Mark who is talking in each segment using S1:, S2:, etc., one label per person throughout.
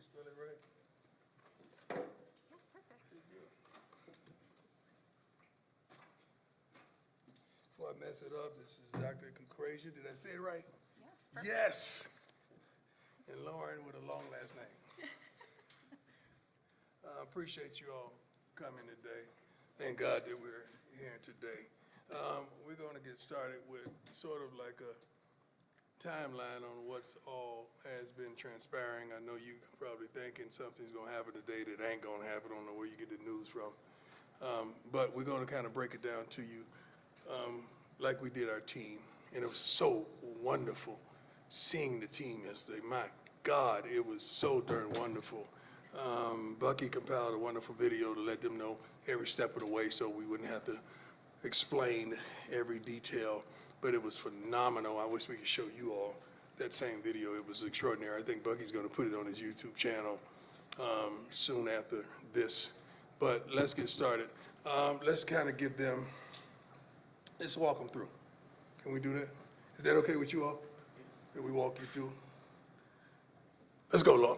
S1: spell it right?
S2: Yes, perfect.
S1: Before I mess it up, this is Dr. Kukreja. Did I say it right?
S2: Yes, perfect.
S1: Yes. And Lauren with a long last name. I appreciate you all coming today. Thank God that we're here today. We're going to get started with sort of like a timeline on what's all has been transpiring. I know you're probably thinking something's going to happen today that ain't going to happen. I don't know where you get the news from. But we're going to kind of break it down to you like we did our team. And it was so wonderful seeing the team yesterday. My God, it was so darn wonderful. Bucky compiled a wonderful video to let them know every step of the way so we wouldn't have to explain every detail, but it was phenomenal. I wish we could show you all that same video. It was extraordinary. I think Bucky's going to put it on his YouTube channel soon after this, but let's get started. Let's kind of give them, let's walk them through. Can we do that? Is that okay with you all? That we walk you through? Let's go, Law.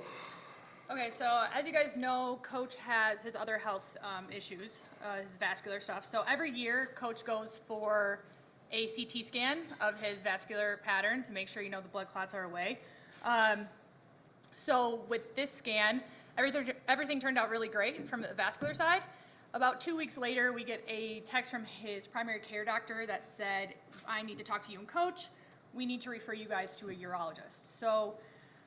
S2: Okay, so as you guys know, Coach has his other health issues, his vascular stuff. So every year, Coach goes for a CT scan of his vascular pattern to make sure, you know, the blood clots are away. So with this scan, everything turned out really great from the vascular side. About 2 weeks later, we get a text from his primary care doctor that said, I need to talk to you and Coach. We need to refer you guys to a urologist. So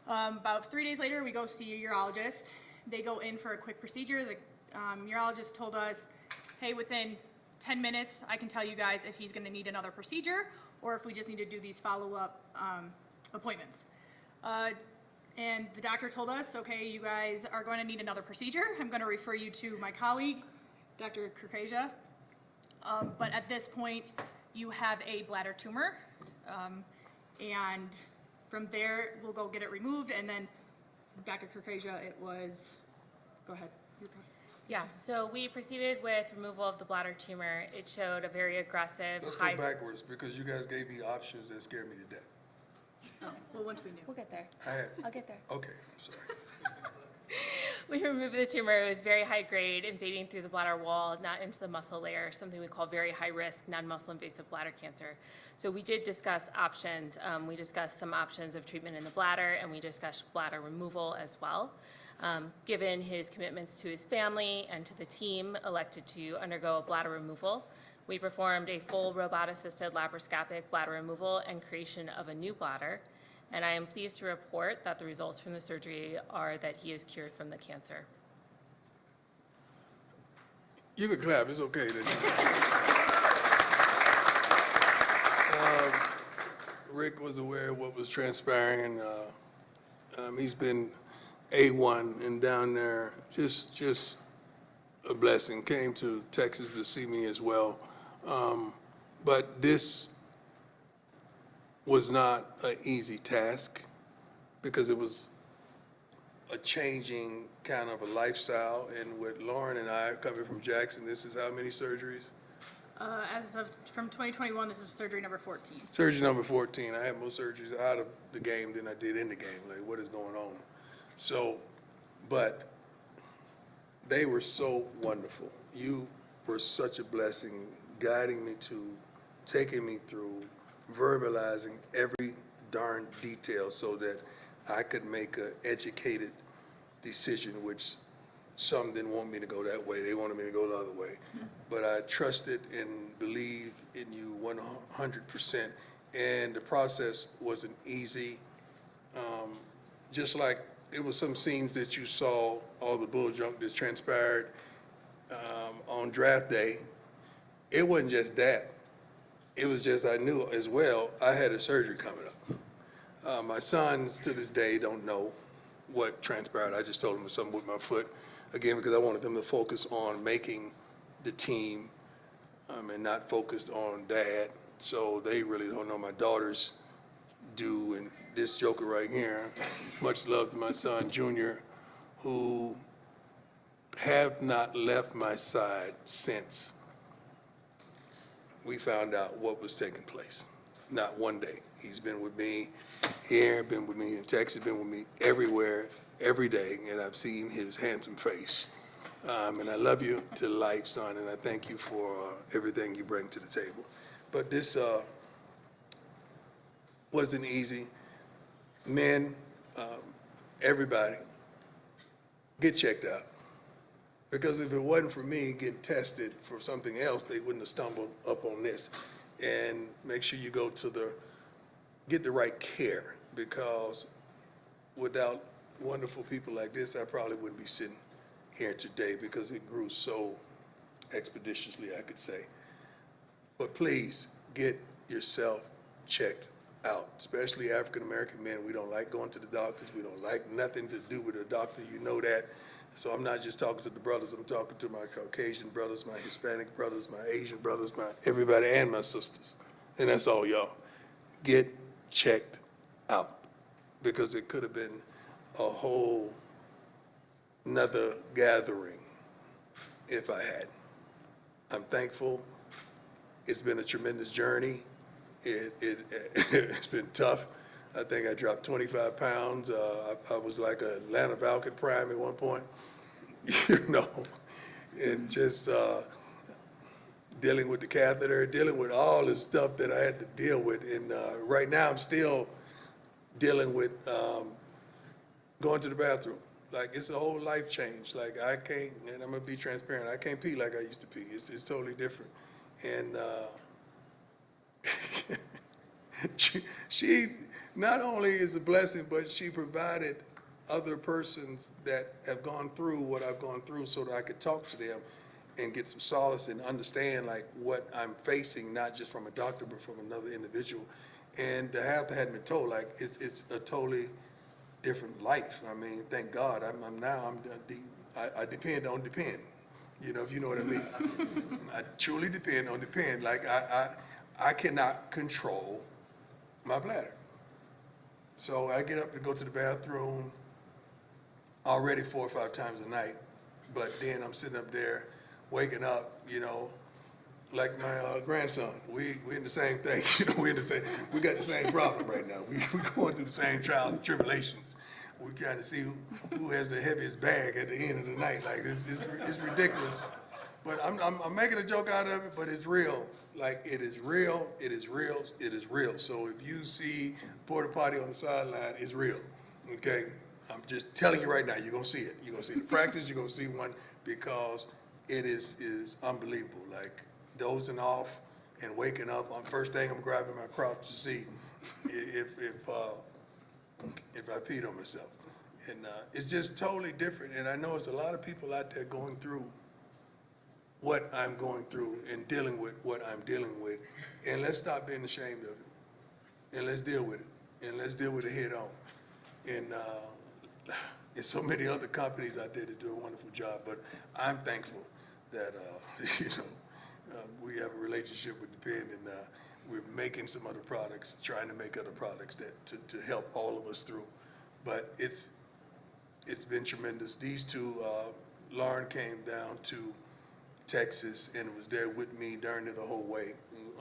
S2: about 3 days later, we go see a urologist. They go in for a quick procedure. The urologist told us, hey, within 10 minutes, I can tell you guys if he's gonna need another procedure or if we just need to do these follow-up appointments. And the doctor told us, okay, you guys are going to need another procedure. I'm gonna refer you to my colleague, Dr. Kukreja. But at this point, you have a bladder tumor. And from there, we'll go get it removed, and then Dr. Kukreja, it was, go ahead.
S3: Yeah, so we proceeded with removal of the bladder tumor. It showed a very aggressive,
S1: Let's
S3: high...
S1: go backwards because you guys gave me options that scared me to death.
S2: Oh, well, once we knew.
S3: We'll get there.
S1: I
S3: I'll get there.
S1: Okay, I'm sorry.
S3: We removed the tumor. It was very high grade, invading through the bladder wall, not into the muscle layer, something we call very high risk, non-muscle invasive bladder cancer. So we did discuss options. We discussed some options of treatment in the bladder, and we discussed bladder removal as well. Given his commitments to his family and to the team, elected to undergo a bladder removal. We performed a full robot-assisted laparoscopic bladder removal and creation of a new bladder. And I am pleased to report that the results from the surgery are that he is cured from the cancer.
S1: You can clap, it's okay. Rick was aware of what was transpiring, and he's been A1 and down there, just a blessing. Came to Texas to see me as well. But this was not an easy task because it was a changing kind of a lifestyle. And with Lauren and I coming from Jackson, this is how many surgeries?
S2: As of from 2021, this is surgery number 14.
S1: Surgery number 14. I had more surgeries out of the game than I did in the game. Like, what is going on? So, but they were so wonderful. You were such a blessing, guiding me to, taking me through, verbalizing every darn detail so that I could make an educated decision, which some didn't want me to go that way. They wanted me to go the other way. But I trusted and believed in you 100%. And the process wasn't easy. Just like it was some scenes that you saw, all the bull junk that transpired on draft day. It wasn't just that. It was just I knew as well I had a surgery coming up. My sons to this day don't know what transpired. I just told them something with my foot, again, because I wanted them to focus on making the team and not focused on dad. So they really don't know. My daughters do, and this joker right here, much love to my son, Junior, who have not left my side since we found out what was taking place. not one day. He's been with me here, been with me in Texas, been with me everywhere, every day, and I've seen his handsome face. And I love you to life, son, and I thank you for everything you bring to the table. But this wasn't easy. Men, everybody, get checked out. Because if it wasn't for me getting tested for something else, they wouldn't have stumbled up on this. And make sure you go to get the right care, because without wonderful people like this, I probably wouldn't be sitting here today, because it grew so expeditiously, I could say. But please get yourself checked out, especially African-American men. We don't like going to the doctors. We don't like nothing to do with a doctor. You know that. So I'm not just talking to the brothers. I'm talking to my Caucasian brothers, my Hispanic brothers, my Asian brothers, my everybody, and my sisters. And that's all, y'all. Get checked out, because it could have been a whole another gathering if I had. I'm thankful. It's been a tremendous journey. It's been tough. I think I dropped 25 pounds. I was like a Atlanta Falcon Prime at one point, you know, and just dealing with the catheter, dealing with all the stuff that I had to deal with. And right now I'm still dealing with going to the bathroom. Like, it's a whole life change. Like, I can't, and I'm gonna be transparent, I can't pee like I used to pee. It's totally different. And she not only is a blessing, but she provided other persons that have gone through what I've gone through, so that I could talk to them and get some solace and understand like what I'm facing, not just from a doctor, but from another individual. And to have that had been told, like, it's a totally different life. I mean, thank God. I depend on depend. You know, if you know what I mean. I truly depend on depend. Like, I cannot control my bladder. So I get up to go to the bathroom already 4 or 5 times a night, but then I'm sitting up there waking up, you know, like my grandson. We in the same thing, you know, we got the same problem right now. We going through the same trials and tribulations. We're trying to see who has the heaviest bag at the end of the night. Like, it's ridiculous. But I'm making a joke out of it, but it's real. Like, it is real, it is real, it is real. So if you see porta potty on the sideline, it's real, okay? I'm just telling you right now, you're gonna see it. You're gonna see the practice, you're gonna see one, because it is unbelievable. Like, dozing off and waking up, first thing I'm grabbing my crotch to see if I peed on myself. And it's just totally different. And I know there's a lot of people out there going through what I'm going through and dealing with what I'm dealing with. And let's stop being ashamed of it. And let's deal with it. And let's deal with it head on. And there's so many other companies out there that do a wonderful job, but I'm thankful that, you know, we have a relationship with Depend, and we're making some other products, trying to make other products that to help all of us through. But it's been tremendous. These two, Lauren came down to Texas and was there with me during it the whole way,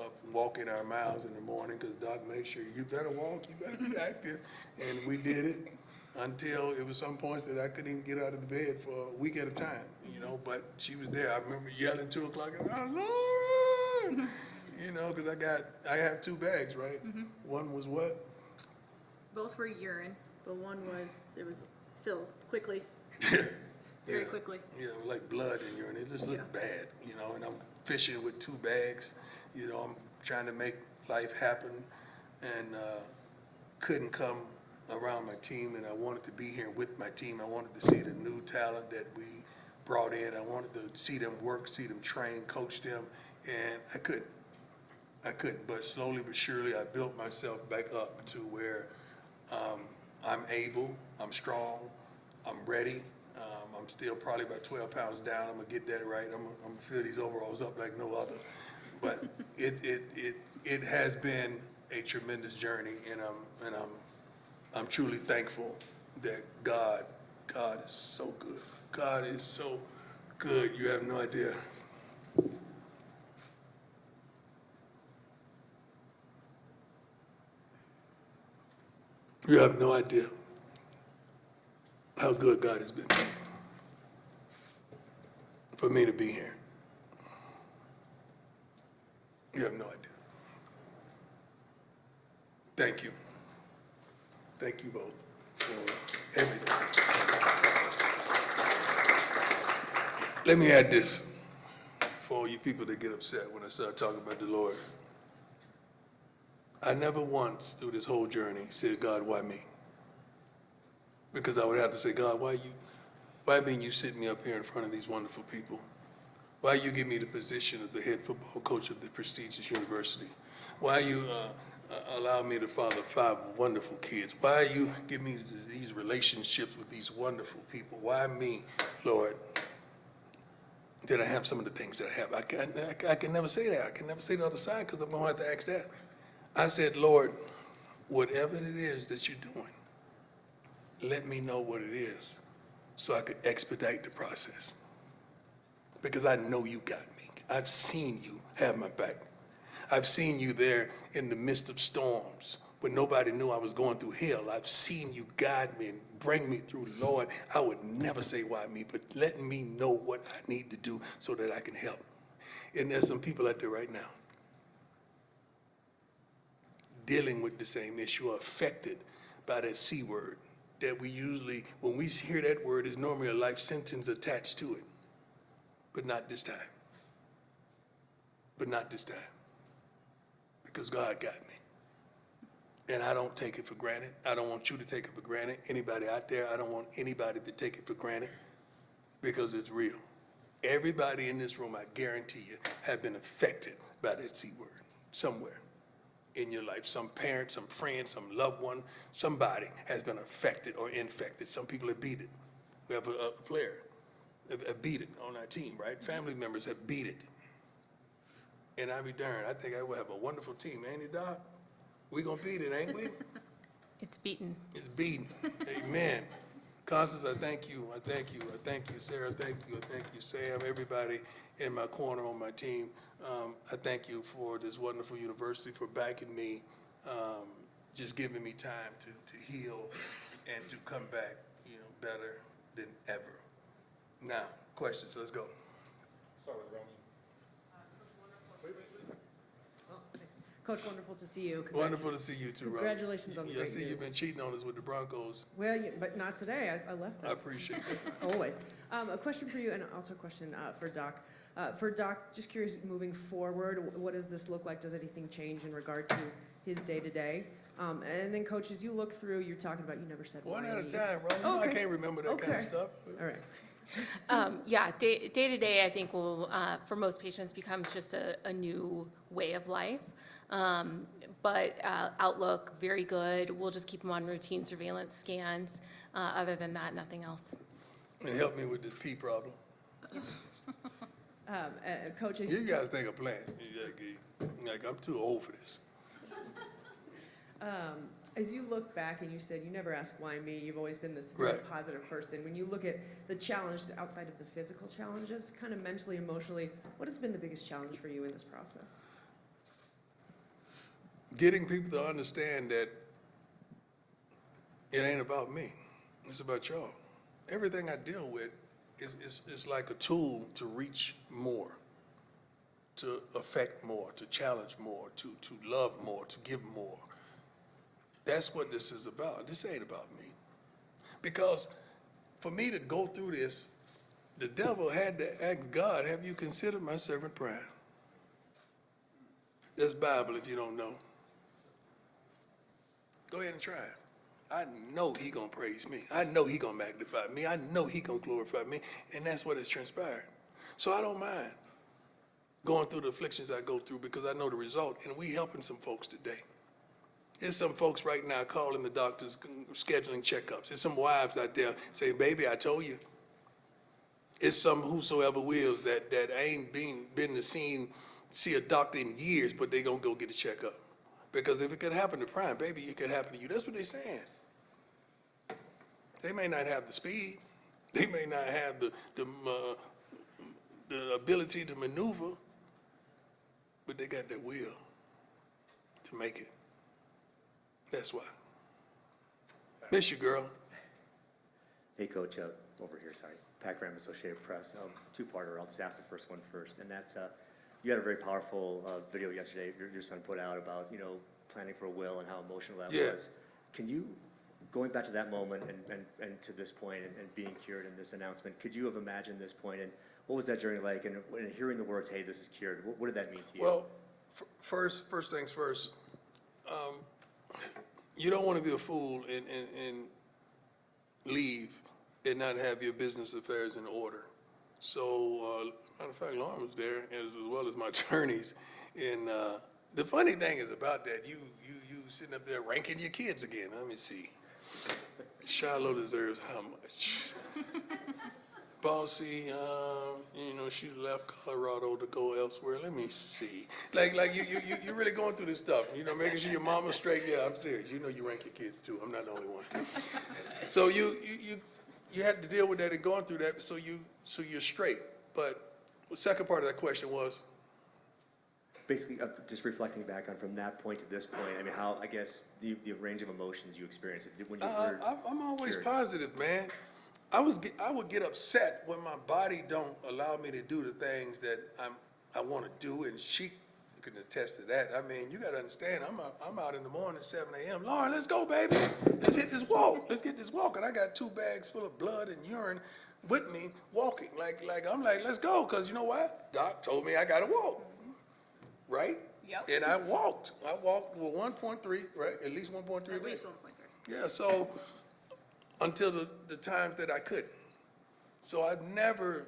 S1: up walking our miles in the morning, because Doc made sure you better walk, you better be active, and we did it until it was some points that I couldn't even get out of the bed for a week at a time, you know, but she was there. I remember yelling 2 o'clock, oh, Lord, you know, because I have 2 bags, right? Mm-hmm. One was what?
S4: Both were urine, but one it was filled quickly. Very quickly.
S1: Yeah, like blood in urine. It just looked bad, you know, and I'm fishing with 2 bags. You know, I'm trying to make life happen, and couldn't come around my team, and I wanted to be here with my team. I wanted to see the new talent that we brought in. I wanted to see them work, see them train, coach them, and I couldn't, but slowly but surely I built myself back up to where I'm able, I'm strong, I'm ready. I'm still probably about 12 pounds down. I'm gonna get that right. I'm gonna fill these overalls up like no other. But it has been a tremendous journey, and I'm truly thankful that God is so good. God is so good. You have no idea. You have no idea how good God has been to me for me to be here. You have no idea. Thank you. Thank you both for everything. Let me add this for all you people that get upset when I start talking about the Lord. I never once through this whole journey said, God, why me? Because I would have to say, God, why didn't you sit me up here in front of these wonderful people? Why you give me the position of the head football coach of the prestigious university? Why you allow me to father 5 wonderful kids? Why you give me these relationships with these wonderful people? Why me, Lord? Did I have some of the things that I have? I can never say that. I can never say the other side because I'm going to have to ask that. I said, Lord, whatever it is that you're doing, let me know what it is so I could expedite the process. Because I know you got me. I've seen you have my back. I've seen you there in the midst of storms when nobody knew I was going through hell. I've seen you guide me and bring me through. Lord, I would never say why me, but let me know what I need to do so that I can help. And there's some people out there right now dealing with the same issue, are affected by that C word that we usually, when we hear that word, is normally a life sentence attached to it. But not this time. But not this time. Because God got me. And I don't take it for granted. I don't want you to take it for granted. Anybody out there, I don't want anybody to take it for granted because it's real. Everybody in this room, I guarantee you, have been affected by that C word somewhere in your life. Some parent, some friend, some loved one, somebody has been affected or infected. Some people have beat it. We have a player have beat it on our team, right? Family members have beat it. And I be darned, I think I will have a wonderful team, ain't it, Doc? We gonna beat it, ain't we?
S3: It's beaten.
S1: It's beaten. Amen. Constance, I thank you. I thank you. I thank you, Sarah. Thank you. I thank you, Sam. Everybody in my corner on my team. I thank you for this wonderful university, for backing me, just giving me time to heal and to come back, better than ever. Now, questions. Let's go.
S5: Start with Romy.
S6: Coach, wonderful to see you.
S1: Wonderful to see you too, Rob.
S6: Congratulations on the
S1: I
S6: great
S1: see
S6: news.
S1: you've been cheating on us with the Broncos.
S6: Well, but not today. I left
S1: I
S6: that.
S1: appreciate that.
S6: Always. A question for you and also a question for Doc. For Doc, just curious, moving forward, what does this look like? Does anything change in regard to his day-to-day? And then, Coach, as you look through, you're talking about you never said
S1: One
S6: why
S1: at a
S6: me.
S1: time, Rob. You know I
S6: Okay.
S1: can't remember that kind of
S6: Okay.
S1: stuff.
S6: All right.
S3: Yeah, day to day, I think will, for most patients, becomes just a new way of life. But outlook, very good. We'll just keep them on routine surveillance scans. Other than that, nothing else.
S1: And help me with this pee problem.
S6: Coach, as
S1: You guys think a plan. Like, I'm too old for this.
S6: As you look back and you said you never asked why me, you've always been this very
S1: Right.
S6: positive person. When you look at the challenge outside of the physical challenges, kind of mentally, emotionally, what has been the biggest challenge for you in this process?
S1: Getting people to understand that it ain't about me. It's about y'all. Everything I deal with is like a tool to reach more, to affect more, to challenge more, to love more, to give more. That's what this is about. This ain't about me. Because for me to go through this, the devil had to ask God, have you considered my servant prayer? That's Bible if you don't know. Go ahead and try it. I know he gonna praise me. I know he gonna magnify me. I know he gonna glorify me. And that's what has transpired. So I don't mind going through the afflictions I go through because I know the result. And we helping some folks today. There's some folks right now calling the doctors, scheduling checkups. There's some wives out there saying, baby, I told you. It's some whosoever wills that ain't been to see a doctor in years, but they gonna go get a checkup. Because if it could happen to Prime, baby, it could happen to you. That's what they're saying. They may not have the speed. They may not have the ability to maneuver, but they got that will to make it. That's why. Miss you, girl.
S5: Hey, Coach, over here, sorry. Pat Graham, Associated Press. Two-parter, I'll just ask the first one first. And that's, you had a very powerful video yesterday your son put out about, planning for a will and how emotional that
S1: Yeah.
S5: was. Can you, going back to that moment and to this point and being cured in this announcement, could you have imagined this point and what was that journey like? And when hearing the words, hey, this is cured, what did that mean to you?
S1: Well, first things first, you don't want to be a fool and leave and not have your business affairs in order. So, matter of fact, Lauren was there as well as my attorneys. And the funny thing is about that, you sitting up there ranking your kids again. Let me see. Shiloh deserves how much? Bossy, she left Colorado to go elsewhere. Let me see. Like you really going through this stuff. Making sure your mama's straight. Yeah, I'm serious. You rank your kids too. I'm not the only one. So you had to deal with that and going through that. So you're straight. But the second part of that question was.
S5: Basically, just reflecting back on from that point to this point, I mean, how, I guess, the range of emotions you experienced when you were
S1: I'm always
S5: cured.
S1: positive, man. I would get upset when my body don't allow me to do the things that I want to do, and she can attest to that. I mean, you got to understand, I'm out in the morning at 7 a.m. Lauren, let's go, baby. Let's hit this walk. Let's get this walk. And I got 2 bags full of blood and urine with me walking. I'm like, let's go, because you know what? Doc told me I got to walk, right?
S2: Yep.
S1: And I walked with 1.3, right? At least 1.3 a day.
S4: At least 1.3.
S1: Yeah, so until the times that I couldn't. So I never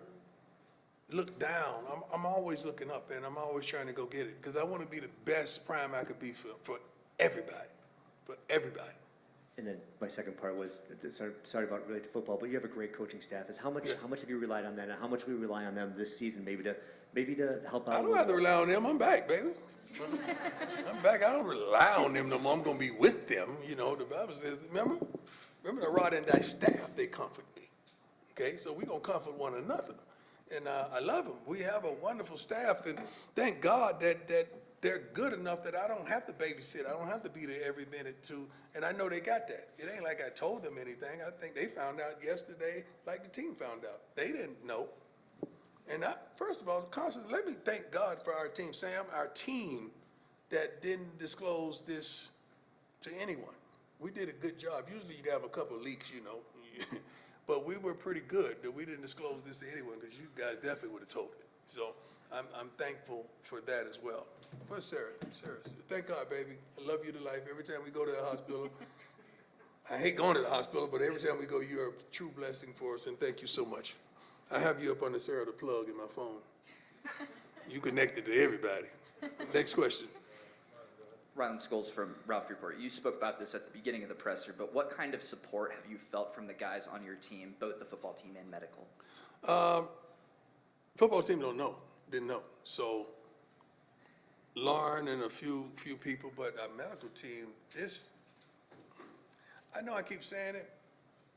S1: look down. I'm always looking up, and I'm always trying to go get it because I want to be the best prime I could be for everybody,
S5: And then my second part was, sorry about related to football, but you have a great coaching staff. How much have you relied on them, and how much will you rely on them this season, maybe to help out?
S1: I don't have to rely on them. I'm back, baby. I'm back. I don't rely on them no more. I'm going to be with them. The Bible says, remember the rod and thy staff, they comfort me. Okay, so we're going to comfort one another. And I love them. We have a wonderful staff, and thank God that they're good enough that I don't have to babysit. I don't have to be there every minute too. And I know they got that. It ain't like I told them anything. I think they found out yesterday, like the team found out. They didn't know. And first of all, Constance, let me thank God for our team, Sam, our team that didn't disclose this to anyone. We did a good job. Usually you have a couple of leaks, but we were pretty good that we didn't disclose this to anyone because you guys definitely would have told it. So I'm thankful for that as well. Where's Sarah? Sarah, thank God, baby. I love you to life. Every time we go to the hospital, I hate going to the hospital, but every time we go, you're a true blessing for us, and thank you so much. I have you up under Sarah the plug in my phone. You connected to everybody. Next question.
S7: Rylan Scholes from Ralph Report. You spoke about this at the beginning of the presser, but what kind of support have you felt from the guys on your team, both the football team and medical?
S1: Football team didn't know. So Lauren and a few people, but our medical team, I know I keep saying it,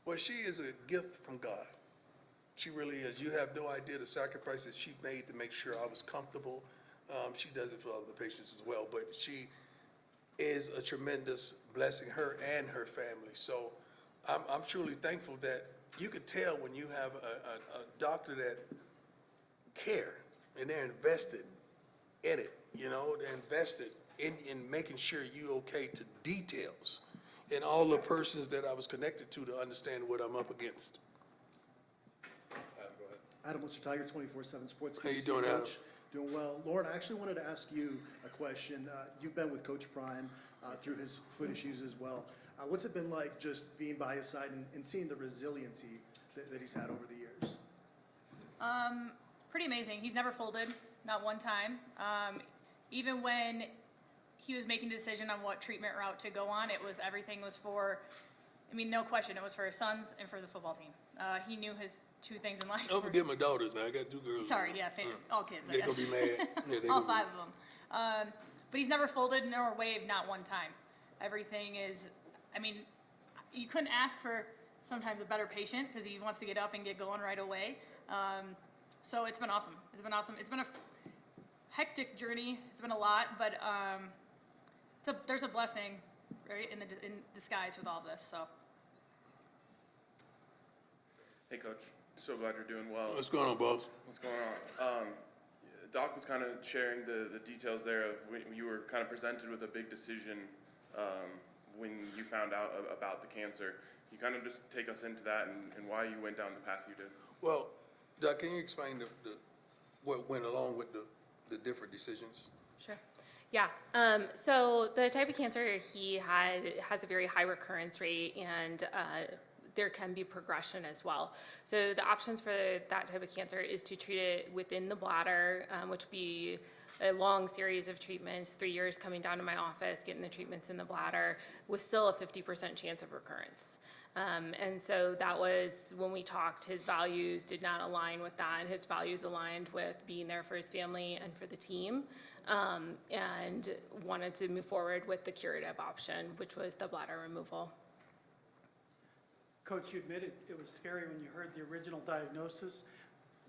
S1: but she is a gift from God. She really is. You have no idea the sacrifices she made to make sure I was comfortable. She does it for other patients as well, but she is a tremendous blessing, her and her family. So I'm truly thankful that you could tell when you have a doctor that care and they're invested in it, they're invested in making sure you're okay to details and all the persons that I was connected to understand what I'm up against.
S8: Adam Tiger, 24/7 Sports.
S1: How you doing, Adam?
S8: Doing well. Lauren, I actually wanted to ask you a question. You've been with Coach Prime through his foot issues as well. What's it been like just being by his side and seeing the resiliency that he's had over the years?
S2: Pretty amazing. He's never folded, not one time. Even when he was making the decision on what treatment route to go on, everything was for, no question, it was for his sons and for the football team. He knew his 2 things in life.
S1: Don't forget my daughters, man. I got 2 girls.
S2: Sorry, yeah, all kids, I
S1: They're
S2: guess.
S1: going to be mad. Yeah, they
S2: All
S1: gonna
S2: 5 of them. But he's never folded nor waved, not one time. Everything is, you couldn't ask for sometimes a better patient because he wants to get up and get going right away. So it's been awesome. It's been a hectic journey. It's been a lot, but there's a blessing, right, in disguise with all this. So
S9: Hey, Coach. So glad you're doing well.
S1: What's going on, boss?
S9: What's going on? Doc was kind of sharing the details there of when you were kind of presented with a big decision when you found out about the cancer. Can you kind of just take us into that and why you went down the path you did?
S1: Well, Doc, can you explain what went along with the different decisions?
S3: Sure. Yeah. So the type of cancer he has a very high recurrence rate, and there can be progression as well. So the options for that type of cancer is to treat it within the bladder, which would be a long series of treatments, 3 years coming down to my office, getting the treatments in the bladder, with still a 50% chance of recurrence. And so that was when we talked, his values did not align with that. His values aligned with being there for his family and for the team, and wanted to move forward with the curative option, which was the bladder removal.
S10: Coach, you admitted it was scary when you heard the original diagnosis.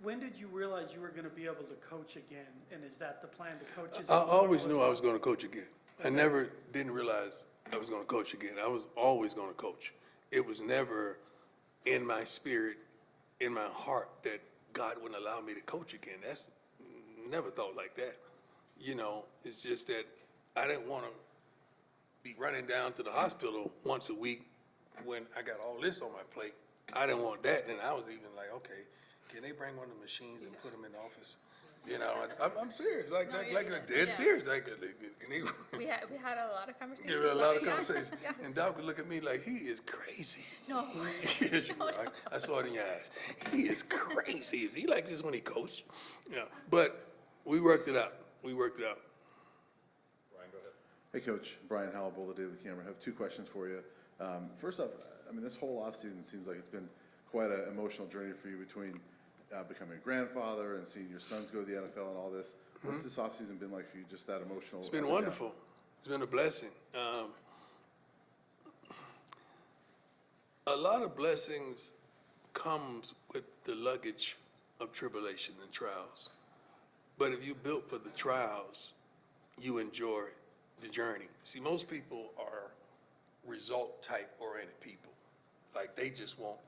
S10: When did you realize you were going to be able to coach again? And is that the plan to coach?
S1: I always knew I was going to coach again. I never didn't realize I was going to coach again. I was always going to coach. It was never in my spirit, in my heart, that God wouldn't allow me to coach again. That's never thought like that. You know, it's just that I didn't want to be running down to the hospital once a week when I got all this on my plate. I didn't want that. And I was even like, okay, can they bring one of the machines and put them in the office? You know, I'm serious, like dead serious. Like, can they?
S3: We had a lot of conversations.
S1: Give it a lot of
S3: about it,
S1: conversations.
S3: Yeah.
S1: And Doc would look at me like, he is crazy.
S3: No.
S1: Yes, you are. I saw it in your eyes. He is crazy. Is he like this when he coached? Yeah. But we worked it out. We worked it out.
S11: Brian, go ahead. Hey, Coach. Brian Howell, Boulder Daily Camera. I have two questions for you. First off, I mean, this whole offseason seems like it's been quite an emotional journey for you between becoming a grandfather and seeing your sons go to the NFL and all this. What's this offseason been like for you, just that emotional?
S1: It's been wonderful. It's been a blessing. A lot of blessings comes with the luggage of tribulation and trials. But if you built for the trials, you enjoy the journey. See, most people are result type oriented people. Like, they just want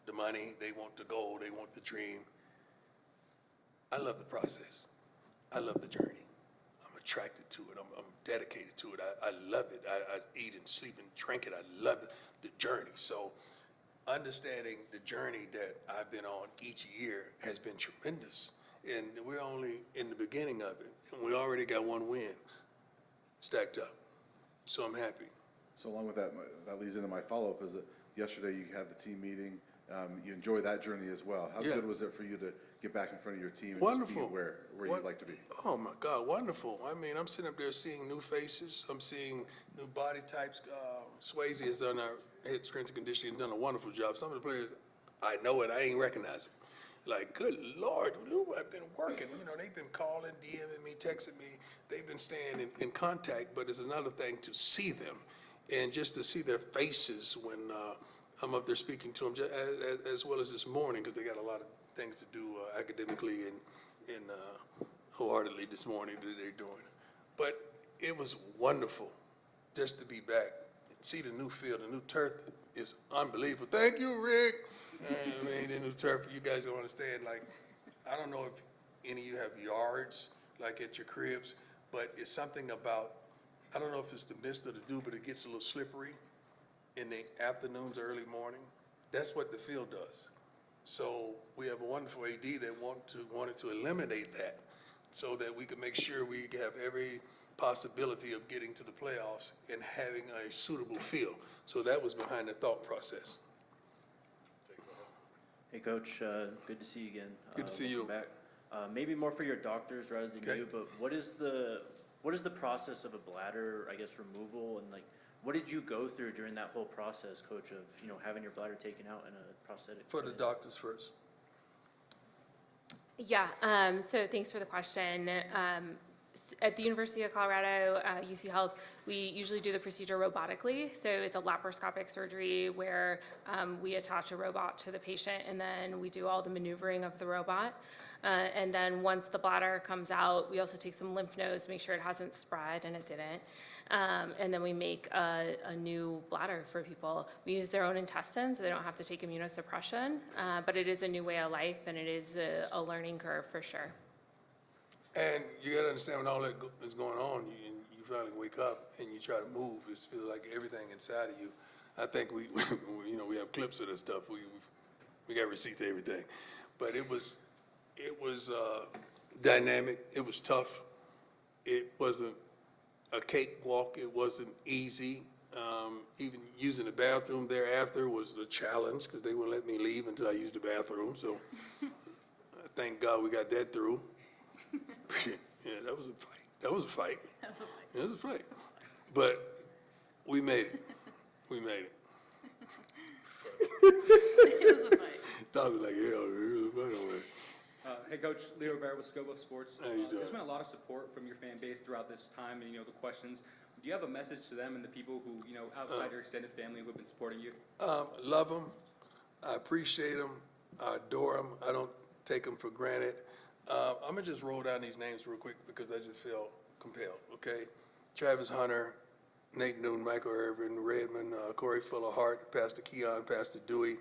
S1: the money, they want the goal, they want the dream. I love the process. I love the journey. I'm attracted to it. I'm dedicated to it. I love it. I eat and sleep and drink it. I love the journey. So understanding the journey that I've been on each year has been tremendous. And we're only in the beginning of it. And we already got one win stacked up. So I'm happy.
S11: So along with that, that leads into my follow-up is that yesterday you had the team meeting. You enjoy that journey as well. How good was it for you to get back in front of your team and
S1: wonderful.
S11: Just be where you'd like to be?
S1: Oh my God, wonderful. I mean, I'm sitting up there seeing new faces. I'm seeing new body types. Swayze has done our head strength and conditioning, done a wonderful job. Some of the players, I know it, I ain't recognize them. Like, good Lord, I've been working. You know, they've been calling, DMing me, texting me. They've been staying in contact, but it's another thing to see them and just to see their faces when I'm up there speaking to them, as well as this morning, because they got a lot of things to do academically and wholeheartedly this morning that they're doing. But it was wonderful just to be back and see the new field. The new turf is unbelievable. Thank you, Rick. I mean, the new turf, you guys don't understand. Like, I don't know if any of you have yards, like at your cribs, but it's something about, I don't know if it's the mist or the dew, but it gets a little slippery in the afternoons, early morning. That's what the field does. So we have a wonderful AD that wanted to eliminate that so that we could make sure we have every possibility of getting to the playoffs and having a suitable field. So that was behind the thought process.
S12: Hey, Coach, good to see you again.
S1: Good to see you.
S12: Back. Maybe more for your doctors rather than you, but what is the process of a bladder, I guess, removal, and like, what did you go through during that whole process, Coach, of, you know, having your bladder taken out in a prosthetic?
S1: For the doctors first.
S3: Yeah, so thanks for the question. At the University of Colorado, UCHealth, we usually do the procedure robotically. So it's a laparoscopic surgery where we attach a robot to the patient and then we do all the maneuvering of the robot. And then once the bladder comes out, we also take some lymph nodes, make sure it hasn't spread, and it didn't. And then we make a new bladder for people. We use their own intestines, so they don't have to take immunosuppression, but it is a new way of life, and it is a learning curve for sure.
S1: And you gotta understand when all that is going on, you finally wake up and you try to move, it feels like everything inside of you. I think we we have clips of this stuff. We got receipts to everything. But it was dynamic, it was tough. It wasn't a cakewalk, it wasn't easy. Even using the bathroom thereafter was a challenge because they wouldn't let me leave until I used the bathroom. So thank God we got that through. Yeah, that was a fight. That was a fight. It was a fight. But we made it. We made it.
S4: It was a fight.
S1: Doc was like, yeah, it was a fight over there.
S13: Hey, Coach, Leo Rivera with Scope of Sports.
S1: How you doing?
S13: There's been a lot of support from your fan base throughout this time, and the questions. Do you have a message to them and the people who, outside your extended family who have been supporting you?
S1: Love them. I appreciate them. I adore them. I don't take them for granted. I'm gonna just roll down these names real quick because I just feel compelled. Okay, Travis Hunter, Nate Newton, Michael Irvin, Redmond, Corey Fuller Hart, Pastor Keon, Pastor Dewey,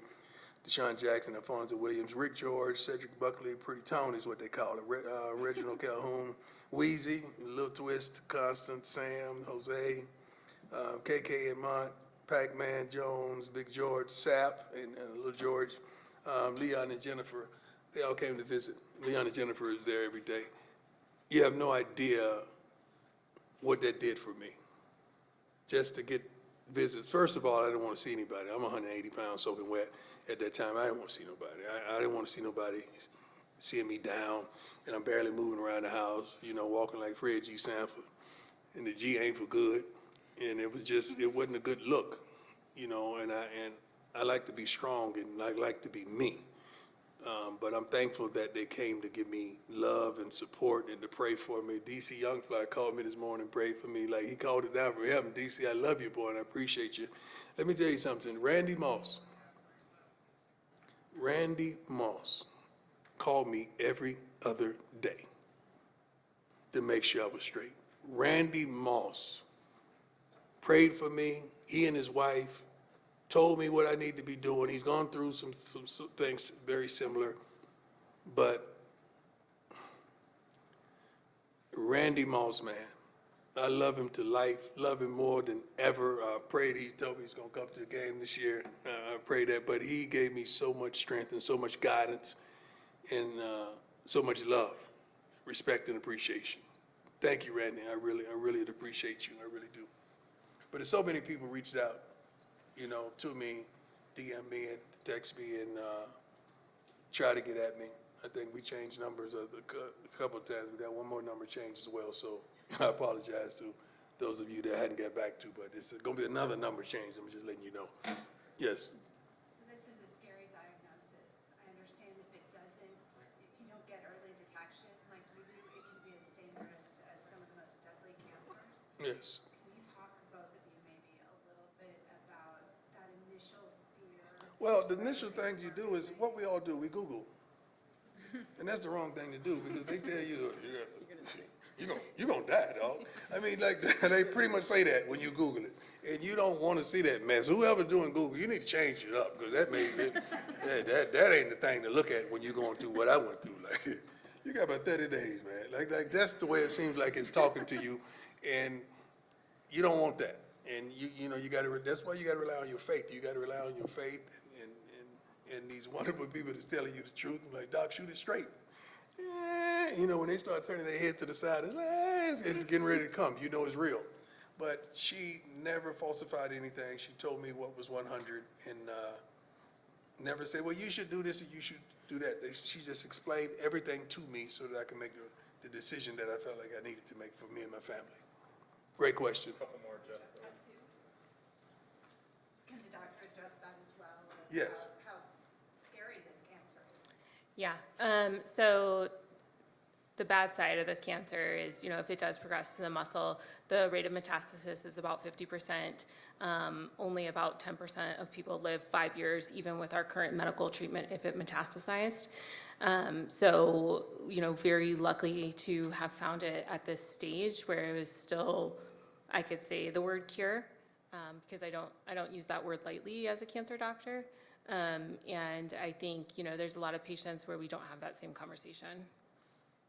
S1: Deshaun Jackson, Alfonso Williams, Rick George, Cedric Buckley, Pretty Tony is what they call it, Reginald Calhoun, Wheezy, Lil Twist, Constant, Sam, Jose, KK and Mont, Pac-Man, Jones, Big George, Sap, and Little George, Leon and Jennifer. They all came to visit. Leon and Jennifer is there every day. You have no idea what that did for me. Just to get visits. First of all, I didn't want to see anybody. I'm 180 pounds soaking wet at that time. I didn't want to see nobody. I didn't want to see nobody seeing me down, and I'm barely moving around the house, walking like Fred G. Sanford. And the G ain't for good. And it wasn't a good look, and I like to be strong and I like to be me. But I'm thankful that they came to give me love and support and to pray for me. DC Youngfly called me this morning, prayed for me. Like, he called it down from heaven. DC, I love you, boy, and I appreciate you. Let me tell you something. Randy Moss called me every other day to make sure I was straight. Randy Moss prayed for me. He and his wife told me what I need to be doing. He's gone through some things very similar, but Randy Moss, man, I love him to life, love him more than ever. I prayed, he told me he's gonna come to the game this year. I pray that, but he gave me so much strength and so much guidance and so much love, respect and appreciation. Thank you, Randy. I really appreciate you. I really do. But there's so many people reached out, to me, DM me and text me and try to get at me. I think we changed numbers a couple of times. We got one more number change as well, so I apologize to those of you that I hadn't got back to, but it's going to be another number change. I'm just letting you know. Yes.
S14: So this is a scary diagnosis. I understand if you don't get early detection like we do, it can be as dangerous as some of the most deadly cancers.
S1: Yes. Well, the initial thing you do is what we all do. We Google, and that's the wrong thing to do because they tell you you're gonna die, dog. I mean, like they pretty much say that when you Google it, and you don't want to see that mess. Whoever's doing Google, you need to change it up because that ain't the thing to look at when you're going through what I went through. Like, you got about 30 days, man. Like that's the way it seems like it's talking to you, and you don't want that. And you got to. That's why you got to rely on your faith. You got to rely on your faith and these wonderful people that's telling you the truth. I'm like, Doc, shoot it straight. When they start turning their head to the side, it's getting ready to come. It's real. But she never falsified anything. She told me what was 100 and never said, well, you should do this and you should do that. She just explained everything to me so that I can make the decision that I felt like I needed to make for me and my family. Great question.
S9: Couple more, Jeff.
S14: Can the doctor address that as well?
S1: Yes.
S14: How scary this cancer is?
S3: Yeah, so The bad side of this cancer is, if it does progress to the muscle, the rate of metastasis is about 50%. Only about 10% of people live 5 years, even with our current medical treatment, if it metastasized. So, very lucky to have found it at this stage where it was still, I could say the word cure, because I don't use that word lightly as a cancer doctor. And I think, there's a lot of patients where we don't have that same conversation.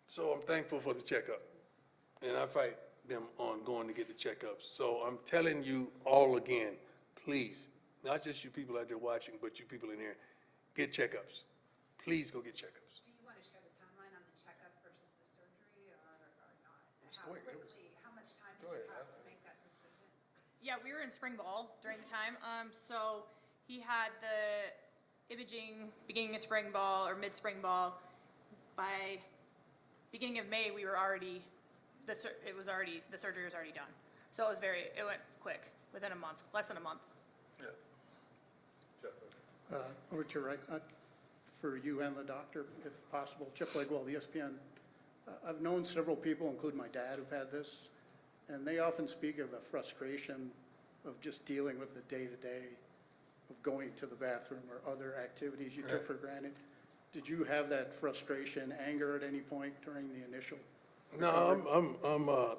S1: So I'm thankful for the checkup, and I fight them on going to get the checkups. So I'm telling you all again, please, not just you people out there watching, but you people in here, get checkups. Please go get checkups.
S14: Do you want to share the timeline on the checkup versus the surgery or not?
S1: Just
S14: How
S1: go ahead, give us-
S14: quickly, how much time
S1: Go
S14: did you
S1: ahead.
S14: have to make that decision?
S2: Yeah, we were in spring ball during the time. So he had the imaging beginning of spring ball or mid-spring ball. By beginning of May, we were already, the surgery was already done. So it went quick, within a month, less than a month.
S1: Yeah.
S15: Over to your right, for you and the doctor, if possible. Chip Legwell, ESPN. I've known several people, including my dad, who've had this, and they often speak of the frustration of just dealing with the day-to-day of going to the bathroom or other activities you took for granted. Did you have that frustration, anger at any point during the initial?
S1: No,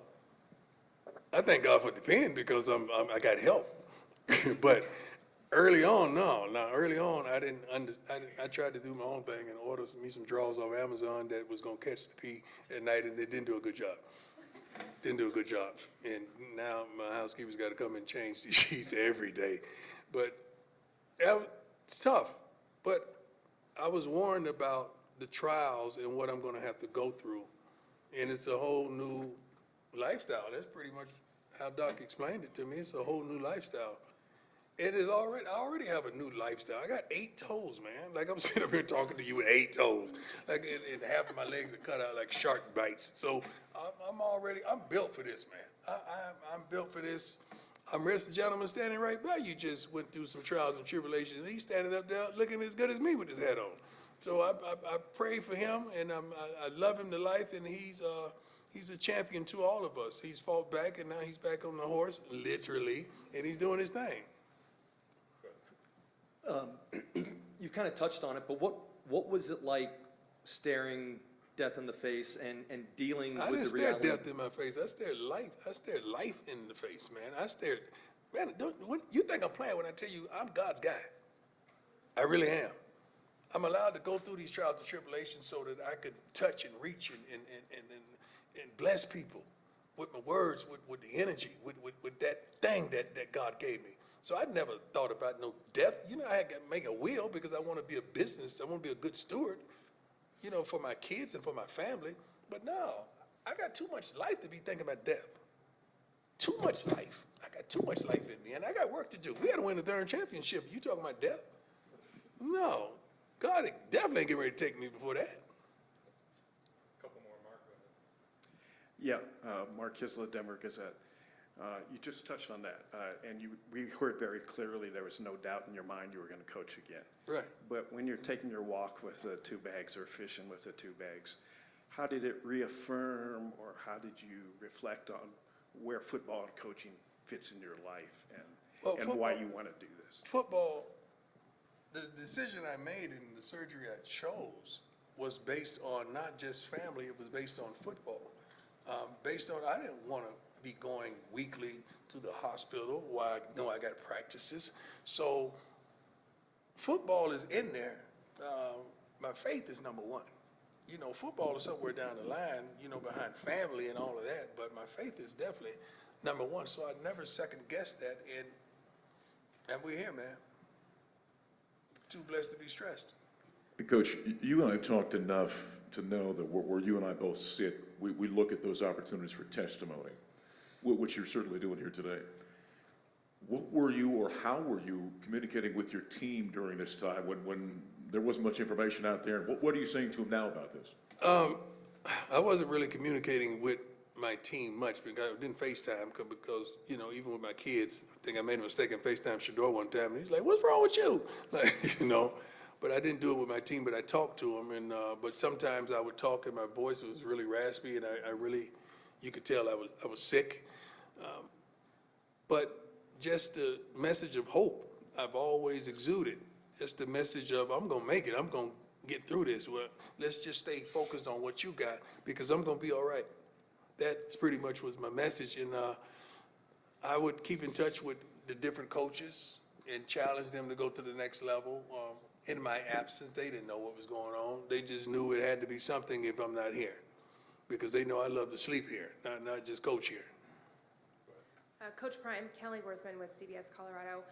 S1: I thank God for the pen because I got help. But early on, no. Now, early on, I tried to do my own thing and order me some drawers off Amazon that was gonna catch the pee at night, and they didn't do a good job. Didn't do a good job. And now my housekeeper's gotta come and change the sheets every day. But it's tough. But I was warned about the trials and what I'm gonna have to go through. And it's a whole new lifestyle. That's pretty much how Doc explained it to me. It's a whole new lifestyle. I already have a new lifestyle. I got 8 toes, man. Like I'm sitting up here talking to you with 8 toes. Like, and half of my legs are cut out like shark bites. So I'm built for this, man. I'm built for this. I'm the gentleman standing right by you just went through some trials and tribulations, and he's standing up there looking as good as me with his hat on. So I pray for him, and I love him to life, and he's a champion to all of us. He's fought back, and now he's back on the horse, literally, and he's doing his thing.
S16: You've kind of touched on it, but what was it like staring death in the face and dealing with the reality?
S1: I didn't stare death in my face. I stared life in the face, man. Man, you think I'm playing when I tell you I'm God's guy. I really am. I'm allowed to go through these trials and tribulations so that I could touch and reach and bless people with my words, with the energy, with that thing that God gave me. So I never thought about no death. I had to make a will because I want to be a business. I want to be a good steward, for my kids and for my family. But no, I got too much life to be thinking about death. Too much life. I got too much life in me, and I got work to do. We got to win the third championship. You talking about death? No. God definitely ain't getting ready to take me before that.
S17: Couple more, Mark. Go ahead. Yeah, Mark Kisla, Denver Gazette. You just touched on that, and we heard very clearly there was no doubt in your mind you were going to coach again.
S1: Right.
S17: But when you're taking your walk with the 2 bags or fishing with the 2 bags, how did it reaffirm, or how did you reflect on where football and coaching fits in your life, and why you want to do this?
S1: Football, the decision I made and the surgery I chose was based on not just family, it was based on football. I didn't want to be going weekly to the hospital while I know I got practices. So football is in there. My faith is number one. Football is somewhere down the line, behind family and all of that, but my faith is definitely number one. So I never second guessed that, and we're here, man. Too blessed to be stressed.
S18: Coach, you and I have talked enough to know that where you and I both sit, we look at those opportunities for testimony, which you're certainly doing here today. What were you, or how were you communicating with your team during this time when there wasn't much information out there? What are you saying to them now about this?
S1: I wasn't really communicating with my team much because I didn't FaceTime because, even with my kids, I think I made a mistake in FaceTime Shador one time, and he's like, "What's wrong with you?" but I didn't do it with my team, but I talked to them, and, but sometimes I would talk and my voice was really raspy, and I really, you could tell I was sick. But just the message of hope I've always exuded. Just the message of, I'm gonna make it, I'm gonna get through this. Well, let's just stay focused on what you got, because I'm gonna be all right. That's pretty much was my message, and I would keep in touch with the different coaches and challenge them to go to the next level. In my absence, they didn't know what was going on. They just knew it had to be something if I'm not here, because they know I love to sleep here, not just coach here.
S19: Coach Prime, Kelly Worthman with CBS Colorado.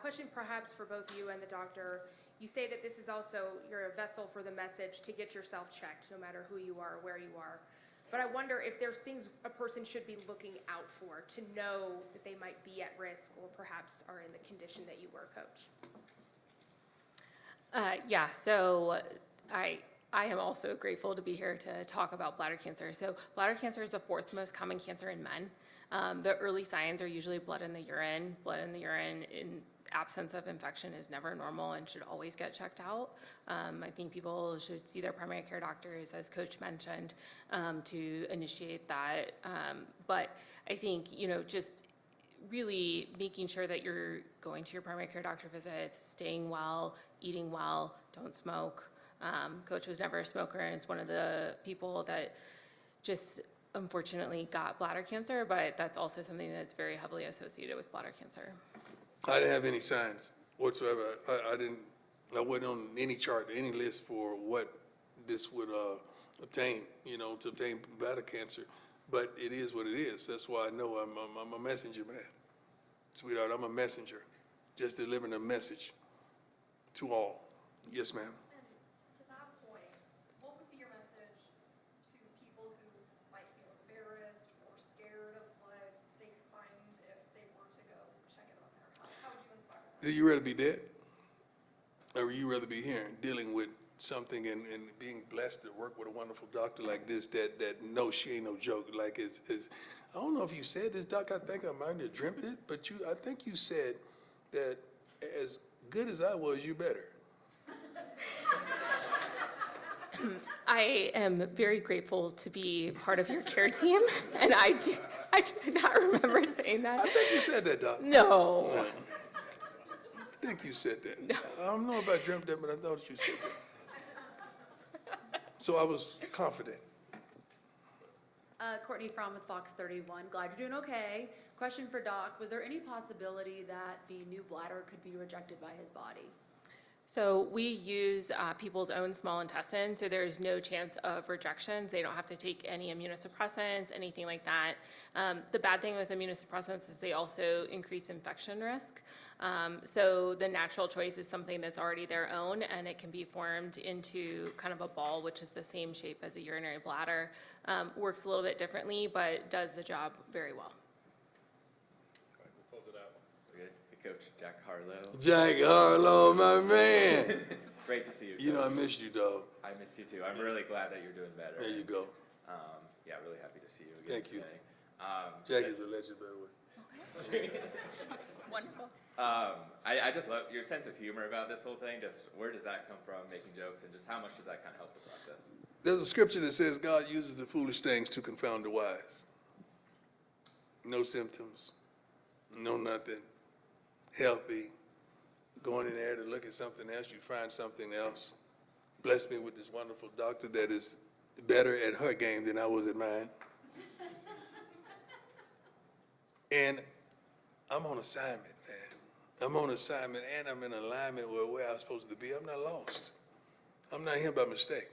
S19: Question perhaps for both you and the doctor. You say that this is also, you're a vessel for the message to get yourself checked, no matter who you are or where you are. But I wonder if there's things a person should be looking out for to know that they might be at risk or perhaps are in the condition that you were, Coach.
S3: Yeah, so I am also grateful to be here to talk about bladder cancer. So bladder cancer is the 4th most common cancer in men. The early signs are usually blood in the urine. Blood in the urine in absence of infection is never normal and should always get checked out. I think people should see their primary care doctors, as Coach mentioned, to initiate that. But I think, just really making sure that you're going to your primary care doctor visits, staying well, eating well, don't smoke. Coach was never a smoker, and it's one of the people that just unfortunately got bladder cancer, but that's also something that's very heavily associated with bladder cancer.
S1: I didn't have any signs whatsoever. I wasn't on any chart, any list for what this would obtain, to obtain bladder cancer. But it is what it is. That's why I know I'm a messenger, man. Sweetheart, I'm a messenger, just delivering a message to all. Yes, ma'am.
S20: To that point, what would be your message to people who might feel embarrassed or scared of what they could find if they were to go check it on their health? How would you inspire them?
S1: Do you rather be dead? Or would you rather be here dealing with something and being blessed to work with a wonderful doctor like this that knows she ain't no joke? Like it's I don't know if you said this, Doc, I think I might have dreamt it, but I think you said that as good as I was, you better.
S3: I am very grateful to be part of your care team, and I do not remember saying that.
S1: I think you said that, Doc.
S3: No.
S1: I think you said that. No. I don't know if I dreamt that, but I thought you said that. So I was confident.
S21: Courtney Fromm with Fox 31. Glad you're doing okay. Question for Doc. Was there any possibility that the new bladder could be rejected by his body?
S3: So we use people's own small intestine, so there's no chance of rejection. They don't have to take any immunosuppressants, anything like that. The bad thing with immunosuppressants is they also increase infection risk. So the natural choice is something that's already their own, and it can be formed into kind of a ball, which is the same shape as a urinary bladder. Works a little bit differently, but does the job very well.
S22: We'll close it out. Okay. Hey, Coach Jack Harlow.
S1: Jack Harlow, my man.
S22: Great to see you.
S1: You know I missed you, dog.
S22: I miss you too. I'm really glad that you're doing better.
S1: There you go.
S22: Yeah, really happy to see you again.
S1: Thank you.
S22: Today.
S1: Jack is a legend, by the way.
S3: Wonderful.
S22: I just love your sense of humor about this whole thing. Just where does that come from, making jokes, and just how much does that kind of help the process?
S1: There's a scripture that says God uses the foolish things to confound the wise. No symptoms, no nothing, healthy, going in there to look at something else, you find something else. Bless me with this wonderful doctor that is better at her game than I was at mine. And I'm on assignment, man. I'm on assignment, and I'm in alignment with where I'm supposed to be. I'm not lost. I'm not here by mistake.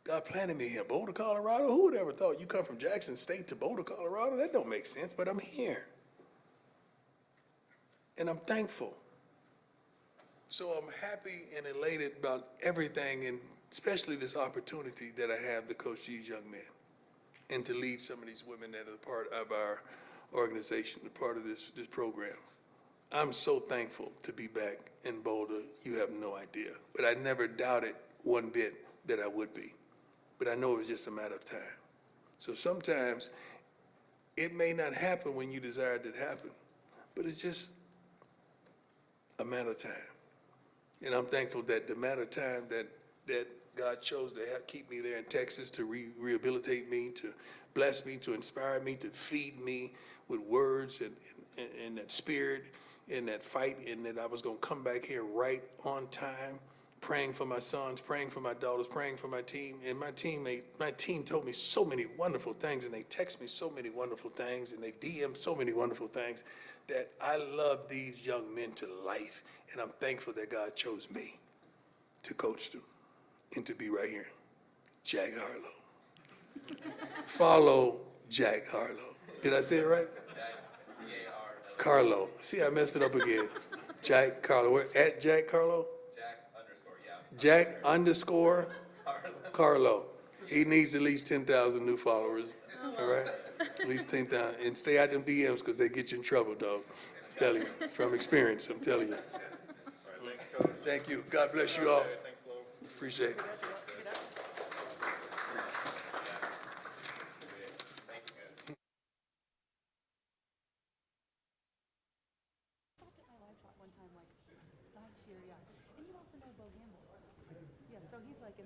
S1: God planted me here. Boulder, Colorado? Who would ever thought you come from Jackson State to Boulder, Colorado? That don't make sense, but I'm here. And I'm thankful. So I'm happy and elated about everything, and especially this opportunity that I have to coach these young men and to lead some of these women that are part of our organization, a part of this program. I'm so thankful to be back in Boulder. You have no idea. But I never doubted one bit that I would be. But I know it was just a matter of time. So sometimes it may not happen when you desire it to happen, but it's just a matter of time. And I'm thankful that the amount of time that God chose to keep me there in Texas to rehabilitate me, to bless me, to inspire me, to feed me with words and that spirit and that fight, and that I was going to come back here right on time, praying for my sons, praying for my daughters, praying for my team. And my team told me so many wonderful things, and they text me so many wonderful things, and they DM so many wonderful things, that I love these young men to life. And I'm thankful that God chose me to coach them and to be right here. Jack Harlow. Follow Jack Harlow. Did I say it right? Carlo. See, I messed it up again. Jack Carlo. We're at Jack Carlo? Jack underscore Carlo. He needs at least 10,000 new followers. All right? At least 10,000. And stay out them DMs because they get you in trouble, dog. I'm telling you. From experience, I'm telling you. Thank you. God bless you all. Appreciate it.
S21: One time, like last year, yeah. And you also know Bo Gamble. Yeah, so he's like in